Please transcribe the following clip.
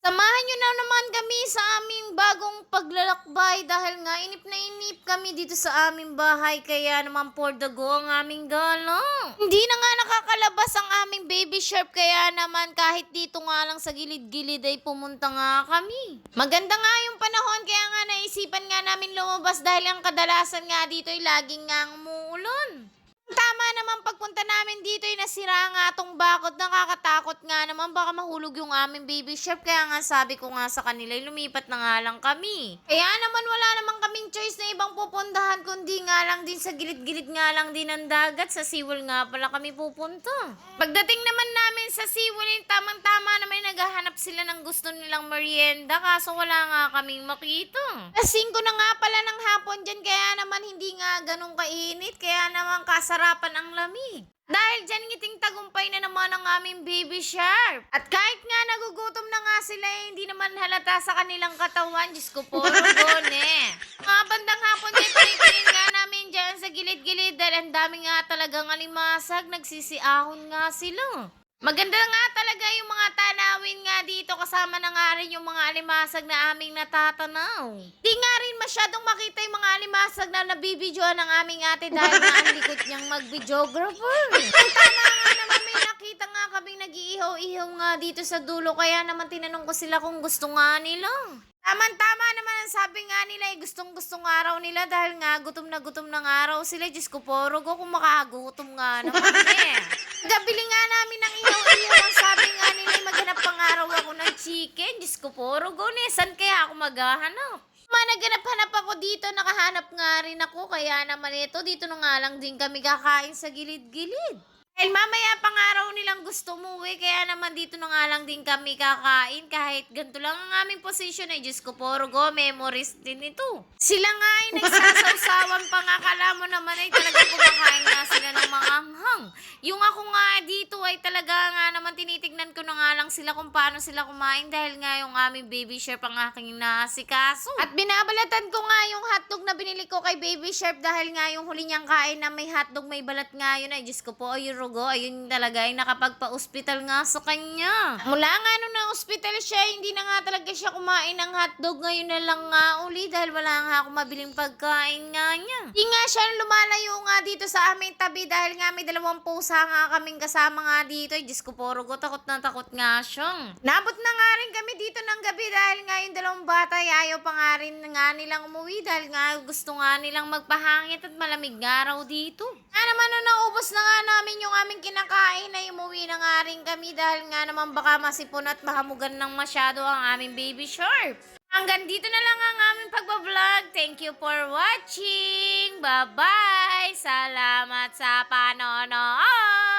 Samahan niyo na naman kami sa aming bagong paglalakbay dahil nga inip na inip kami dito sa aming bahay kaya naman for the go ang aming gala. Hindi na nga nakakalabas ang aming baby shark kaya naman kahit dito nga lang sa gilid-gilid ay pumunta nga kami. Maganda nga yung panahon kaya nga naisipan nga namin lumabas dahil ang kadalasan nga dito ay laging nga umuulan. Tama naman pagpunta namin dito ay nasira nga tong bakod. Nakakatakot nga naman baka mahulog yung aming baby shark. Kaya nga sabi ko nga sa kanila lumipat na nga lang kami. Kaya naman wala naman kaming choice na ibang pupuntahan kundi nga lang din sa gilid-gilid nga lang din ng dagat. Sa SeaWorld nga pala kami pupunta. Pagdating naman namin sa SeaWorld, tamang-tama naman naghahanap sila ng gusto nilang merienda kaso wala nga kaming makita. Alas 5 na nga pala ng hapon dyan kaya naman hindi nga ganun kainit. Kaya naman kasarapan ang lamig. Dahil dyan ngiting tagumpay na naman ang aming baby shark. At kahit nga nagugutom na nga sila hindi naman halata sa kanilang katawan. Diyos ko po, Rogone. Mga bandang hapon din, panitingin nga namin dyan sa gilid-gilid dahil ang dami nga talagang alimasag. Nagsisiahon nga sila. Maganda nga talaga yung mga tanawin nga dito kasama na nga rin yung mga alimasag na aming natatanaw. Di nga rin masyadong makita yung mga alimasag na nabibidyoan ng aming ate dahil nga ang likod niyang mag-videographer. Ang tama nga naman may nakita nga kaming nag-iihaw-ihaw nga dito sa dulo kaya naman tinanong ko sila kung gusto nga nila. Tama naman ang sabi nga nila gustong-gustong araw nila dahil nga gutom na ng araw sila. Diyos ko po, Rogo, kung makagutom nga naman Gabili nga namin ng ihaw-ihaw. Ang sabi nga nila maghanap pang araw ako ng chicken. Diyos ko po, Rogo, saan kaya ako maghahanap? Naghanap-hanap ako dito, nakahanap nga rin ako. Kaya naman ito, dito na nga lang din kami kakain sa gilid-gilid. Dahil mamaya pang araw nilang gusto umuwi, kaya naman dito na nga lang din kami kakain kahit ganito lang ang aming position ay Diyos ko po, Rugo, memories din ito. Sila nga ay nagsasawsawan pa nga, kala mo naman ay talagang kumakain nga sila ng mga anghang. Yung ako nga dito ay talaga nga naman tinitignan ko na nga lang sila kung paano sila kumain dahil nga yung aming baby shark ang aking inaasikaso. At binabalatan ko nga yung hotdog na binili ko kay baby shark dahil nga yung huli niyang kain na may hotdog may balat nga yun ay Diyos ko po, yung Rugo, ayun talaga ay nakapagpa-ospital nga sa kanya. Mula nga nung na-ospital siya, hindi na nga talaga siya kumain ng hotdog. Ngayon na lang nga uli dahil wala nga ako mabiling pagkain nga niya. Hindi nga siya lumalayo nga dito sa aming tabi dahil nga may 2 pusa nga kaming kasama nga dito. Ay, Diyos ko po, Rugo, takot na takot nga siya. Nabot na nga rin kami dito ng gabi dahil nga yung 2 bata ay ayaw pa nga rin nga nilang umuwi dahil nga gusto nga nilang magpahangit at malamig nga raw dito. Nga naman nung naubos na nga namin yung aming kinakain ay umuwi na nga rin kami dahil nga naman baka masipon at mahamugan ng masyado ang aming baby shark. Hanggang dito na lang ang aming pagbablog. Thank you for watching. Bye-bye. Salamat sa panonood.